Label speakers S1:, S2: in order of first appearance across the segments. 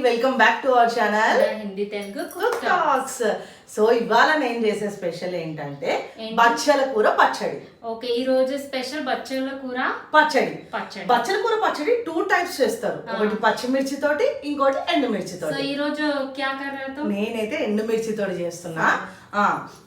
S1: Welcome back to our channel
S2: Hindi Telugu
S1: cook talks. So ఇవాళ నేను చేసే స్పెషల్ ఏంటంటే బచ్చల కూర పచ్చడి.
S2: ఓకే, ఈ రోజు స్పెషల్ బచ్చల కూర
S1: పచ్చడి. బచ్చల కూర పచ్చడి 2 టైప్స్ చేస్తారు, ఒకటి పచ్చిమిర్చి తోటి, ఇంకోటి ఎండుమిర్చి తోటి.
S2: సో ఈ రోజు క్యా కర్ రహే తో?
S1: నేనైతే ఎండుమిర్చి తోటి చేస్తున్నా.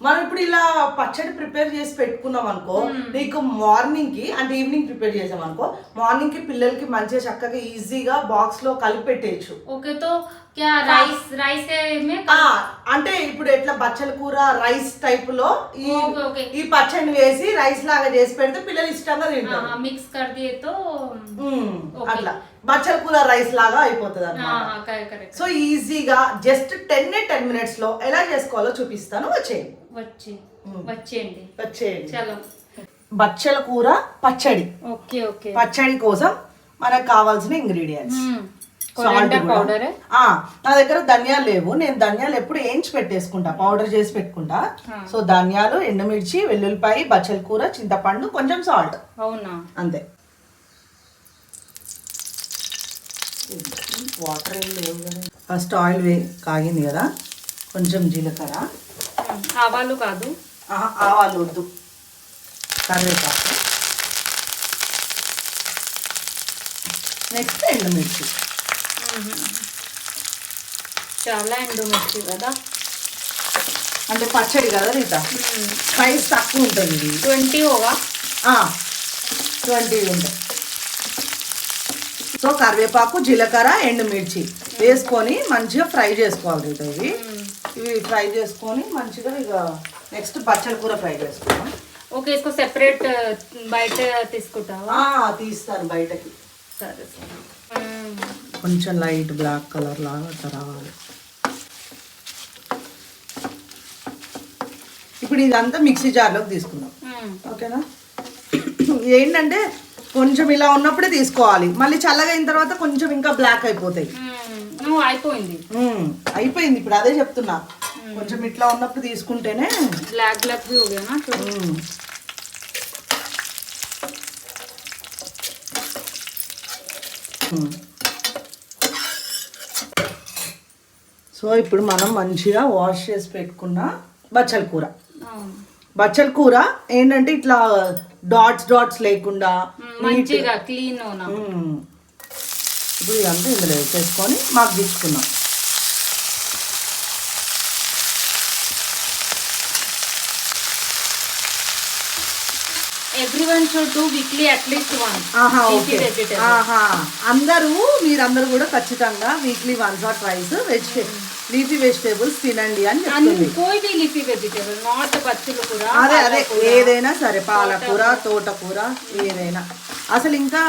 S1: మనం ఇప్పుడు ఇలా పచ్చడి ప్రిపేర్ చేసి పెట్టుకున్నాం అనుకో, నీకు మార్నింగ్ కి అంటే ఈవినింగ్ ప్రిపేర్ చేసాం అనుకో, మార్నింగ్ కి పిల్లలకి మంచిగా చక్కగా ఈజీగా బాక్స్ లో కలిపి పెట్టేయచ్చు.
S2: ఓకే, తో క్యా రైస్
S1: అంటే ఇప్పుడు ఎట్లా బచ్చల కూర రైస్ టైప్ లో ఈ పచ్చడిని వేసి రైస్ లాగా చేసి పెడితే పిల్లలు ఇష్టంగా తింటారు.
S2: మిక్స్ కర్ దియే తో
S1: అట్లా బచ్చల కూర రైస్ లాగా అయిపోతుంది అన్నమాట. సో ఈజీగా జస్ట్ 10 minutes లో ఎలా చేసుకోవాలో చూపిస్తాను. వచ్చేయండి. చలో, బచ్చల కూర పచ్చడి.
S2: Okay okay.
S1: పచ్చడి కోసం మనకు కావాల్సిన ఇంగ్రీడియంట్స్
S2: పౌడర్.
S1: నా దగ్గర ధనియాలు లేవు, నేను ధనియాలు ఎప్పుడు వేయించి పెట్టేసుకుంటా, పౌడర్ చేసి పెట్టుకుంటా. సో ధనియాలు, ఎండుమిర్చి, వెల్లుల్లిపాయ, బచ్చల కూర, చింతపండు, కొంచెం సాల్ట్.
S2: అవునా?
S1: అంతే. వాటర్ ఏం లేవు కదా. ఫస్ట్ ఆయిల్ కాగింది కదా, కొంచెం జీలకర్ర.
S2: ఆవాలు కాదు,
S1: ఆవాలు వద్దు, కరివేపాకు. నెక్స్ట్ ఎండుమిర్చి.
S2: చాలా ఎండుమిర్చి కదా,
S1: అంటే పచ్చడి కదా రీత, స్పైస్ తక్కువ ఉంటుంది.
S2: 20 होगा.
S1: 20 ఉంటాయి. సో కరివేపాకు, జీలకర్ర, ఎండుమిర్చి వేసుకొని మంచిగా ఫ్రై చేసుకోవాలి రీత. ఇవి ఫ్రై చేసుకొని మంచిగా ఇక నెక్స్ట్ బచ్చల కూర ఫ్రై చేసుకుంటాం.
S2: ఓకే, इसको సెపరేట్ బయట తీసుకుంటావా?
S1: తీస్తాను బయటకి.
S2: సరే,
S1: కొంచెం లైట్ బ్లాక్ కలర్ లాగా రావాలి. ఇప్పుడు ఇదంతా మిక్సీ జార్లోకి తీసుకుందాం. ఓకేనా? ఏంటంటే కొంచెం ఇలా ఉన్నప్పుడే తీసుకోవాలి, మళ్ళీ చల్లగా అయిన తర్వాత కొంచెం ఇంకా బ్లాక్ అయిపోతాయి. అయిపోయింది ఇప్పుడు అదే చెప్తున్నా, కొంచెం ఇట్లా ఉన్నప్పుడు తీసుకుంటేనే
S2: బ్లాక్ బ్లాక్.
S1: సో ఇప్పుడు మనం మంచిగా వాష్ చేసి పెట్టుకున్న బచ్చల కూర. బచ్చల కూర ఏంటంటే ఇట్లా డాట్స్ లేకుండా
S2: మంచిగా క్లీన్.
S1: ఇప్పుడు ఇదంతా ఇందులో వేసేసుకొని మాకు తీసుకున్నాం.
S2: everyone should do weekly at least once.
S1: మీరందరూ కూడా ఖచ్చితంగా weekly once or twice leafy vegetables తినండి అని చెప్తుంది. అదే ఏదైనా సరే, పాలకూర, తోటకూర, ఏదైనా. అసలు ఇంకా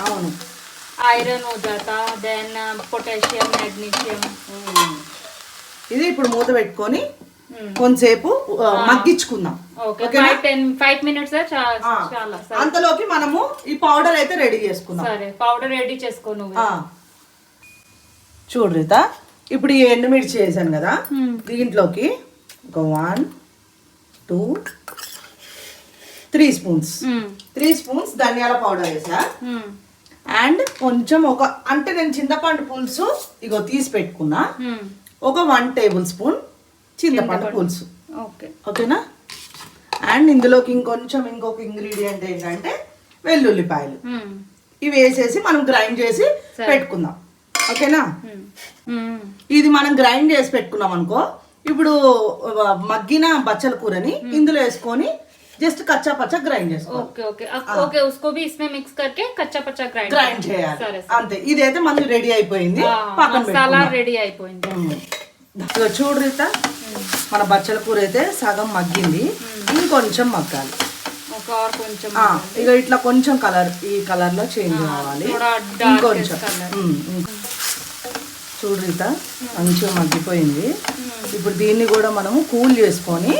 S1: అవును,
S2: ఐరన్ దెన్ పొటాషియం, మాగ్నీషియం.
S1: ఇది ఇప్పుడు మూత పెట్టుకొని కొంతసేపు మగ్గించుకుందాం. అంతలోకి మనము ఈ పౌడర్ అయితే రెడీ చేసుకుందాం.
S2: పౌడర్ రెడీ చేసుకోను.
S1: చూడు రీత, ఇప్పుడు ఈ ఎండుమిర్చి వేసాను కదా, దీంట్లోకి ఒక 1 2 3 స్పూన్స్ 3 స్పూన్స్ ధనియాల పౌడర్ వేసా. అండ్ కొంచెం అంటే నేను చింతపండు పులుసు ఇగో తీసి పెట్టుకున్నా, ఒక 1 టేబుల్ స్పూన్ చింతపండు పులుసు. ఓకేనా? అండ్ ఇందులోకి ఇంకొక ఇంగ్రీడియంట్ ఏంటంటే వెల్లుల్లిపాయలు. ఇవి వేసేసి మనం గ్రైండ్ చేసి పెట్టుకుందాం. ఓకేనా? ఇది మనం గ్రైండ్ చేసి పెట్టుకున్నాం అనుకో, ఇప్పుడు మగ్గిన బచ్చల కూరని ఇందులో వేసుకొని జస్ట్ కచ్చా పచ్చా గ్రైండ్ గ్రైండ్ చేయాలి. అంతే. ఇదైతే మనకి రెడీ అయిపోయింది, పక్కన
S2: రెడీ అయిపోయింది.
S1: చూడు రీత, మన బచ్చల కూర అయితే సగం మగ్గింది, ఇంకొంచెం మగ్గాలి. ఇక ఇట్లా కొంచెం కలర్ ఈ కలర్ లో చేంజ్ కావాలి, ఇంకొంచెం. చూడు రీత, మంచిగా మగ్గిపోయింది. ఇప్పుడు దీన్ని కూడా మనము కూల్ చేసుకొని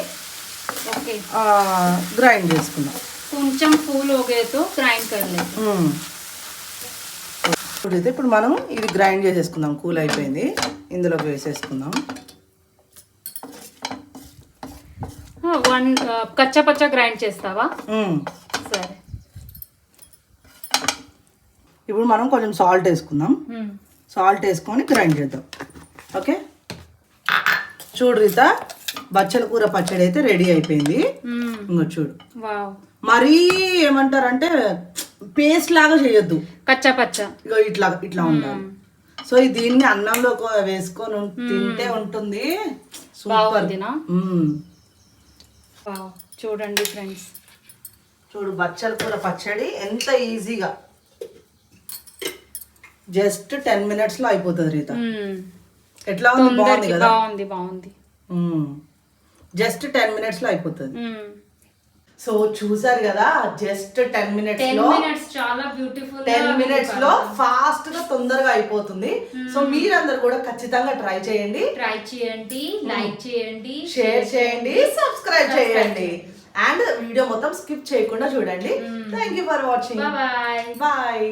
S1: గ్రైండ్ చేసుకుందాం.
S2: కొంచెం కూల్ గ్రైండ్
S1: చూడైతే ఇప్పుడు మనం ఇది గ్రైండ్ చేసేసుకుందాం. కూల్ అయిపోయింది, ఇందులోకి వేసేసుకుందాం.
S2: కచ్చా పచ్చా గ్రైండ్ చేస్తావా? సరే.
S1: ఇప్పుడు మనం కొంచెం సాల్ట్ వేసుకుందాం. సాల్ట్ వేసుకొని గ్రైండ్ చేద్దాం. ఓకే, చూడు రీత, బచ్చల కూర పచ్చడి అయితే రెడీ అయిపోయింది. ఇంకో చూడు,
S2: వావ్,
S1: మరీ ఏమంటారంటే పేస్ట్ లాగా చేయొద్దు,
S2: కచ్చా పచ్చ,
S1: ఇగో ఇట్లా ఇట్లా ఉండాలి. సో దీన్ని అన్నంలో వేసుకొని తింటే ఉంటుంది సూపర్.
S2: బాగుందినా? వావ్, చూడండి ఫ్రెండ్స్,
S1: చూడు బచ్చల కూర పచ్చడి ఎంత ఈజీగా జస్ట్ 10 minutes లో అయిపోతుంది రీత. ఎట్లా ఉంది? బాగుంది కదా?
S2: బాగుంది బాగుంది.
S1: జస్ట్ 10 minutes లో అయిపోతుంది. సో చూసారు కదా, జస్ట్ 10 minutes లో,
S2: చాలా బ్యూటిఫుల్
S1: 10 minutes లో ఫాస్ట్ గా తొందరగా అయిపోతుంది. సో మీరందరూ కూడా ఖచ్చితంగా ట్రై చేయండి,
S2: లైక్ చేయండి,
S1: షేర్ చేయండి, సబ్స్క్రైబ్ చేయండి, అండ్ వీడియో మొత్తం స్కిప్ చేయకుండా చూడండి. Thank you for watching.
S2: Bye.
S1: Bye.